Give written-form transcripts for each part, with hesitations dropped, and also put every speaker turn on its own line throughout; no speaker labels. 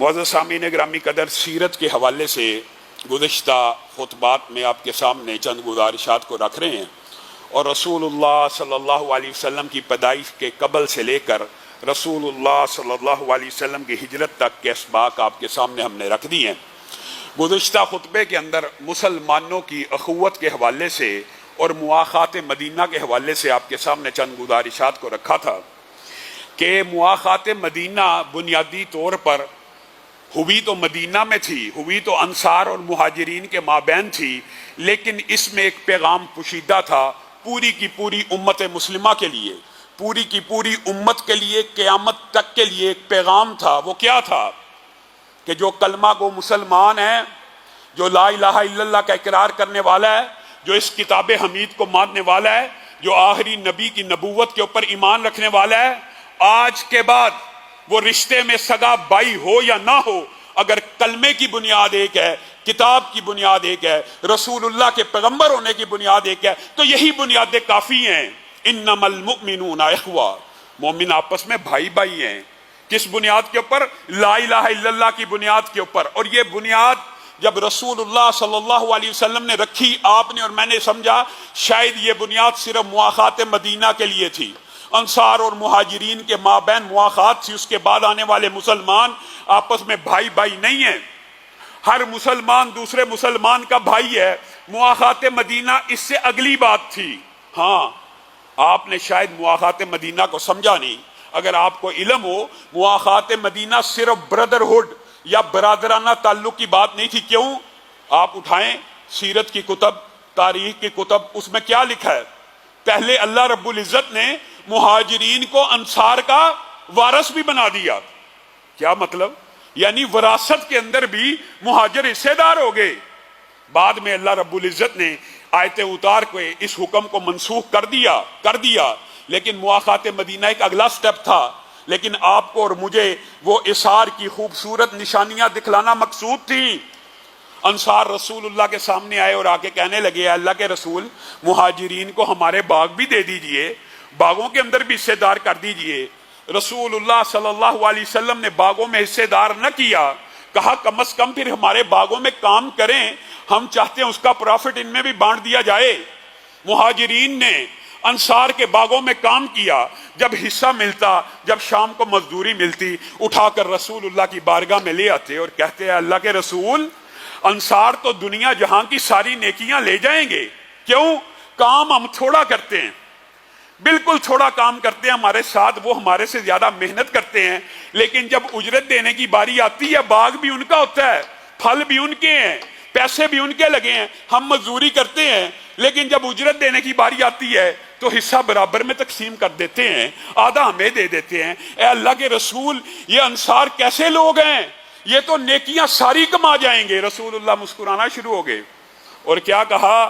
معزز سامعین گرامی قدر، سیرت کے حوالے سے گزشتہ خطبات میں آپ کے سامنے چند گزارشات کو رکھ رہے ہیں، اور رسول اللہ صلی اللہ علیہ وسلم کی پیدائش کے قبل سے لے کر رسول اللہ صلی اللہ علیہ وسلم کی ہجرت تک کے اسباق آپ کے سامنے ہم نے رکھ دی ہیں۔ گزشتہ خطبے کے اندر مسلمانوں کی اخوت کے حوالے سے اور مواخات مدینہ کے حوالے سے آپ کے سامنے چند گزارشات کو رکھا تھا کہ مواخات مدینہ بنیادی طور پر ہوئی تو مدینہ میں تھی، ہوئی تو انصار اور مہاجرین کے مابین تھی، لیکن اس میں ایک پیغام پوشیدہ تھا پوری کی پوری امت مسلمہ کے لیے، پوری کی پوری امت کے لیے، قیامت تک کے لیے ایک پیغام تھا۔ وہ کیا تھا کہ جو کلمہ گو مسلمان ہے، جو لا الہ الا اللہ کا اقرار کرنے والا ہے، جو اس کتاب حمید کو ماننے والا ہے، جو آخری نبی کی نبوت کے اوپر ایمان رکھنے والا ہے، آج کے بعد وہ رشتے میں سگا بائی ہو یا نہ ہو، اگر کلمے کی بنیاد ایک ہے، کتاب کی بنیاد ایک ہے، رسول اللہ کے پیغمبر ہونے کی بنیاد ایک ہے، تو یہی بنیادیں کافی ہیں۔ انما المؤمنون اخوہ، مومن آپس میں بھائی بھائی ہیں۔ کس بنیاد کے اوپر؟ لا الہ الا اللہ کی بنیاد کے اوپر۔ اور یہ بنیاد جب رسول اللہ صلی اللہ علیہ وسلم نے رکھی، آپ نے اور میں نے سمجھا شاید یہ بنیاد صرف مواخات مدینہ کے لیے تھی، انصار اور مہاجرین کے مابین مواخات تھی، اس کے بعد آنے والے مسلمان آپس میں بھائی بھائی نہیں ہیں، ہر مسلمان دوسرے مسلمان کا بھائی ہے۔ مواخات مدینہ اس سے اگلی بات تھی۔ ہاں، آپ نے شاید مواخات مدینہ کو سمجھا نہیں۔ اگر آپ کو علم ہو، مواخات مدینہ صرف بردرہڈ یا برادرانہ تعلق کی بات نہیں تھی۔ کیوں؟ آپ اٹھائیں سیرت کی کتب، تاریخ کی کتب، اس میں کیا لکھا ہے؟ پہلے اللہ رب العزت نے مہاجرین کو انصار کا وارث بھی بنا دیا۔ کیا مطلب؟ یعنی وراثت کے اندر بھی مہاجر حصے دار ہو گئے۔ بعد میں اللہ رب العزت نے آیت اتار کے اس حکم کو منسوخ کر دیا، لیکن مواخات مدینہ ایک اگلا سٹیپ تھا۔ لیکن آپ کو اور مجھے وہ اثار کی خوبصورت نشانیاں دکھلانا مقصود تھی۔ انصار رسول اللہ کے سامنے آئے اور آ کے کہنے لگے، اللہ کے رسول، مہاجرین کو ہمارے باغ بھی دے دیجئے، باغوں کے اندر بھی حصے دار کر دیجئے۔ رسول اللہ صلی اللہ علیہ وسلم نے باغوں میں حصے دار نہ کیا، کہا کم از کم پھر ہمارے باغوں میں کام کریں، ہم چاہتے ہیں اس کا پروفٹ ان میں بھی بانٹ دیا جائے۔ مہاجرین نے انصار کے باغوں میں کام کیا، جب حصہ ملتا، جب شام کو مزدوری ملتی، اٹھا کر رسول اللہ کی بارگاہ میں لے آتے اور کہتے ہیں، اللہ کے رسول، انصار تو دنیا جہاں کی ساری نیکیاں لے جائیں گے، کیوں؟ کام ہم تھوڑا کرتے ہیں، بالکل تھوڑا کام کرتے ہیں، ہمارے ساتھ وہ ہمارے سے زیادہ محنت کرتے ہیں، لیکن جب اجرت دینے کی باری آتی ہے، باغ بھی ان کا ہوتا ہے، پھل بھی ان کے ہیں، پیسے بھی ان کے لگے ہیں، ہم مزدوری کرتے ہیں، لیکن جب اجرت دینے کی باری آتی ہے تو حصہ برابر میں تقسیم کر دیتے ہیں، آدھا ہمیں دے دیتے ہیں۔ اے اللہ کے رسول، یہ انصار کیسے لوگ ہیں؟ یہ تو نیکیاں ساری کما جائیں گے۔ رسول اللہ مسکرانا شروع ہو گئے اور کیا کہا،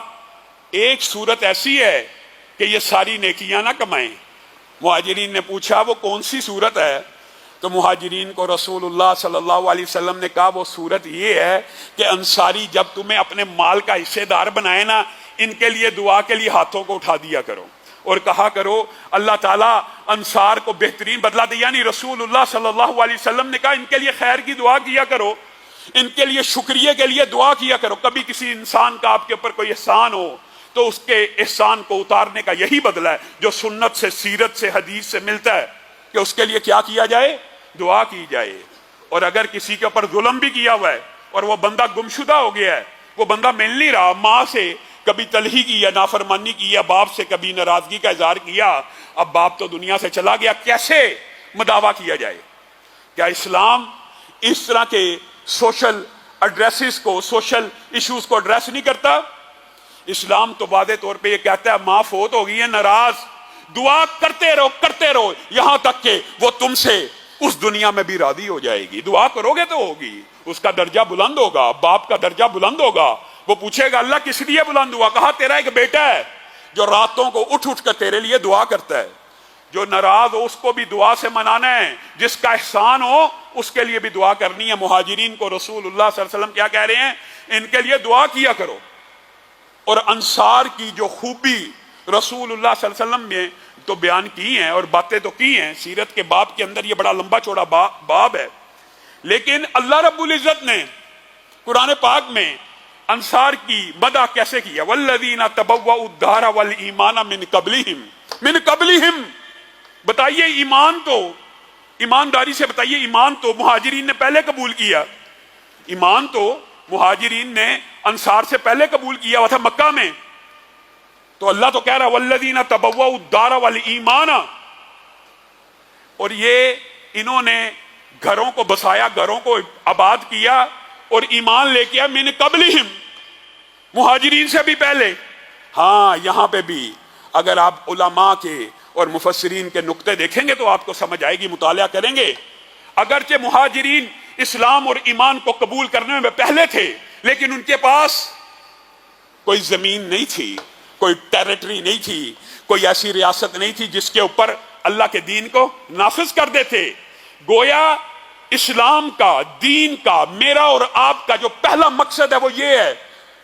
ایک صورت ایسی ہے کہ یہ ساری نیکیاں نہ کمائیں۔ مہاجرین نے پوچھا وہ کون سی صورت ہے؟ تو مہاجرین کو رسول اللہ صلی اللہ علیہ وسلم نے کہا وہ صورت یہ ہے کہ انصاری جب تمہیں اپنے مال کا حصے دار بنائے نا، ان کے لیے دعا کے لیے ہاتھوں کو اٹھا دیا کرو اور کہا کرو اللہ تعالیٰ انصار کو بہترین بدلہ دے۔ یعنی رسول اللہ صلی اللہ علیہ وسلم نے کہا ان کے لیے خیر کی دعا کیا کرو، ان کے لیے شکریہ کے لیے دعا کیا کرو۔ کبھی کسی انسان کا آپ کے اوپر کوئی احسان ہو تو اس کے احسان کو اتارنے کا یہی بدلہ ہے جو سنت سے، سیرت سے، حدیث سے ملتا ہے، کہ اس کے لیے کیا کیا جائے؟ دعا کی جائے۔ اور اگر کسی کے اوپر ظلم بھی کیا ہوا ہے اور وہ بندہ گمشدہ ہو گیا ہے، وہ بندہ مل نہیں رہا، ماں سے کبھی تلہی کی یا نافرمانی کی یا باپ سے کبھی ناراضگی کا اظہار کیا، اب باپ تو دنیا سے چلا گیا، کیسے مداوع کیا جائے؟ کیا اسلام اس طرح کے سوشل ایڈریسز کو، سوشل ایشوز کو ایڈریس نہیں کرتا؟ اسلام تو واضح طور پہ یہ کہتا ہے ماں فوت ہو گئی ہے، ناراض، دعا کرتے رہو یہاں تک کہ وہ تم سے اس دنیا میں بھی راضی ہو جائے گی۔ دعا کرو گے تو ہوگی، اس کا درجہ بلند ہوگا، باپ کا درجہ بلند ہوگا۔ وہ پوچھے گا اللہ کس لیے بلند ہوا؟ کہا تیرا ایک بیٹا ہے جو راتوں کو اٹھ کر تیرے لیے دعا کرتا ہے، جو ناراض ہو اس کو بھی دعا سے منانا ہے، جس کا احسان ہو اس کے لیے بھی دعا کرنی ہے۔ مہاجرین کو رسول اللہ صلی اللہ علیہ وسلم کیا کہہ رہے ہیں؟ ان کے لیے دعا کیا کرو۔ اور انصار کی جو خوبی رسول اللہ صلی اللہ علیہ وسلم نے تو بیان کی ہیں اور باتیں تو کی ہیں، سیرت کے باب کے اندر یہ بڑا لمبا چوڑا باب ہے، لیکن اللہ رب العزت نے قرآن پاک میں انصار کی مدح کیسے کیا؟ والذین تبوؤا الدار والایمان من قبلہم بتائیے ایمان تو، ایمانداری سے بتائیے، ایمان تو مہاجرین نے پہلے قبول کیا، ایمان تو مہاجرین نے انصار سے پہلے قبول کیا ہوا تھا مکہ میں. تو اللہ تو کہہ رہا والذین تبوؤا الدار والایمان، اور یہ انہوں نے گھروں کو بسایا، گھروں کو آباد کیا اور ایمان لے کے من قبلہم، مہاجرین سے بھی پہلے. ہاں یہاں پہ بھی اگر آپ علماء کے اور مفسرین کے نقطے دیکھیں گے تو آپ کو سمجھ آئے گی، مطالعہ کریں گے. اگرچہ مہاجرین اسلام اور ایمان کو قبول کرنے میں پہلے تھے، لیکن ان کے پاس کوئی زمین نہیں تھی، کوئی ٹیریٹری نہیں تھی، کوئی ایسی ریاست نہیں تھی جس کے اوپر اللہ کے دین کو نافذ کر دیتے. گویا اسلام کا، دین کا، میرا اور آپ کا جو پہلا مقصد ہے وہ یہ ہے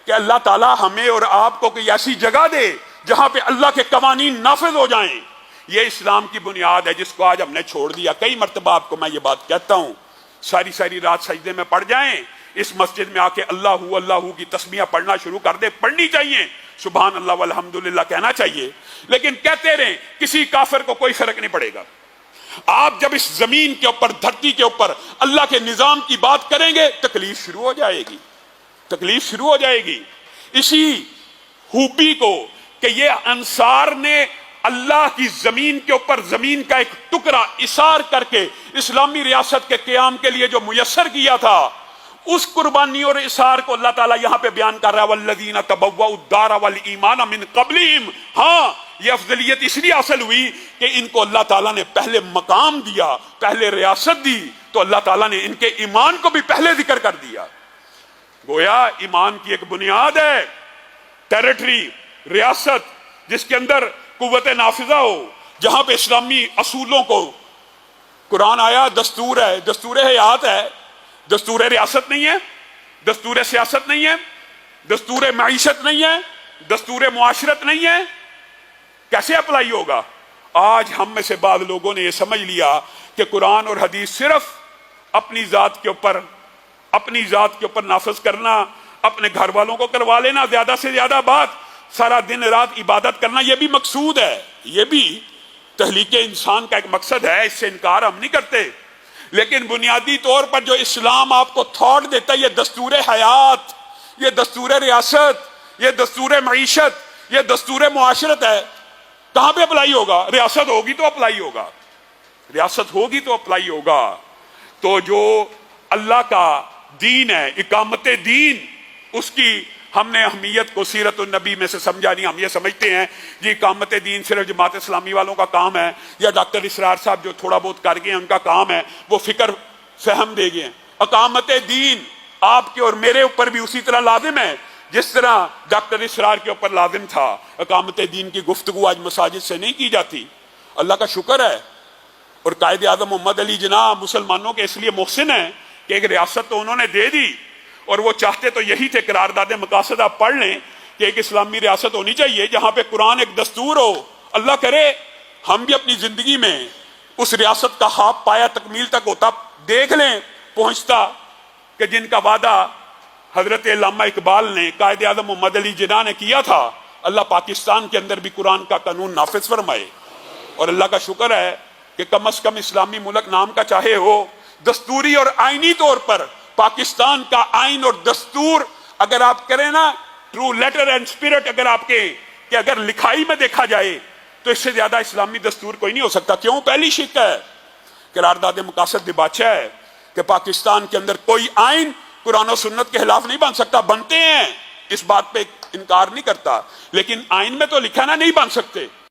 کہ اللہ تعالی ہمیں اور آپ کو کوئی ایسی جگہ دے جہاں پہ اللہ کے قوانین نافذ ہو جائیں. یہ اسلام کی بنیاد ہے جس کو آج ہم نے چھوڑ دیا. کئی مرتبہ آپ کو میں یہ بات کہتا ہوں، ساری رات سجدے میں پڑ جائیں، اس مسجد میں آ کے اللہ کی تسبیحیں پڑھنا شروع کر دے، پڑھنی چاہیے، سبحان اللہ والحمدللہ کہنا چاہیے، لیکن کہتے رہیں کسی کافر کو کوئی فرق نہیں پڑے گا. آپ جب اس زمین کے اوپر، دھرتی کے اوپر اللہ کے نظام کی بات کریں گے تکلیف شروع ہو جائے گی، تکلیف شروع ہو جائے گی. اسی خوبی کو کہ یہ انصار نے اللہ کی زمین کے اوپر زمین کا ایک ٹکڑا اثار کر کے اسلامی ریاست کے قیام کے لیے جو میسر کیا تھا، اس قربانی اور اثار کو اللہ تعالیٰ یہاں پہ بیان کر رہا ہے والذین تبوؤا الدار والایمان من قبلہم. ہاں یہ افضلیت اس لیے حاصل ہوئی کہ ان کو اللہ تعالیٰ نے پہلے مقام دیا، پہلے ریاست دی، تو اللہ تعالیٰ نے ان کے ایمان کو بھی پہلے ذکر کر دیا. گویا ایمان کی ایک بنیاد ہے ٹیریٹری، ریاست، جس کے اندر قوت نافذہ ہو، جہاں پہ اسلامی اصولوں کو قرآن آیا، دستور ہے، دستور حیات ہے، دستور ریاست نہیں ہے، دستور سیاست نہیں ہے، دستور معیشت نہیں ہے، دستور معاشرت نہیں ہے. کیسے اپلائی ہوگا؟ آج ہم میں سے بعض لوگوں نے یہ سمجھ لیا کہ قرآن اور حدیث صرف اپنی ذات کے اوپر نافذ کرنا، اپنے گھر والوں کو کروا لینا، زیادہ سے زیادہ بات، سارا دن رات عبادت کرنا، یہ بھی مقصود ہے، یہ بھی تخلیق انسان کا ایک مقصد ہے، اس سے انکار ہم نہیں کرتے. لیکن بنیادی طور پر جو اسلام آپ کو تھاٹ دیتا ہے، یہ دستور حیات، یہ دستور ریاست، یہ دستور معیشت، یہ دستور معاشرت ہے. کہاں پہ اپلائی ہوگا؟ ریاست ہوگی تو اپلائی ہوگا، ریاست ہوگی تو اپلائی ہوگا. تو جو اللہ کا دین ہے، اقامت دین، اس کی ہم نے اہمیت کو سیرت النبی میں سے سمجھا نہیں. ہم یہ سمجھتے ہیں جی اقامت دین صرف جماعت اسلامی والوں کا کام ہے، یا ڈاکٹر اسرار صاحب جو تھوڑا بہت کر گئے ہیں ان کا کام ہے، وہ فکر فہم دے گئے. اقامت دین آپ کے اور میرے اوپر بھی اسی طرح لازم ہے جس طرح ڈاکٹر اسرار کے اوپر لازم تھا. اقامت دین کی گفتگو آج مساجد سے نہیں کی جاتی. اللہ کا شکر ہے، اور قائد اعظم محمد علی جناح مسلمانوں کے اس لیے محسن ہیں کہ ایک ریاست تو انہوں نے دے دی، اور وہ چاہتے تو یہی تھے، قرارداد مقاصد آپ پڑھ لیں کہ ایک اسلامی ریاست ہونی چاہیے جہاں پہ قرآن ایک دستور ہو. اللہ کرے ہم بھی اپنی زندگی میں اس ریاست کا خواب پایا تکمیل تک ہوتا، دیکھ لیں پہنچتا، کہ جن کا وعدہ حضرت علامہ اقبال نے، قائد اعظم محمد علی جناح نے کیا تھا، اللہ پاکستان کے اندر بھی قرآن کا قانون نافذ فرمائے. اور اللہ کا شکر ہے کہ کم از کم اسلامی ملک نام کا چاہے ہو، دستوری اور آئینی طور پر پاکستان کا آئین اور دستور اگر آپ کریں نا، ٹرو لیٹر اینڈ اسپرٹ اگر آپ کے، کہ اگر لکھائی میں دیکھا جائے تو اس سے زیادہ اسلامی دستور کوئی نہیں ہو سکتا. کیوں؟ پہلی شک ہے، قرارداد مقاصد دباچہ ہے کہ پاکستان کے اندر کوئی آئین قرآن و سنت کے خلاف نہیں بن سکتا. بنتے ہیں، اس بات پہ انکار نہیں کرتا، لیکن آئین میں تو لکھا نا نہیں بن سکتے.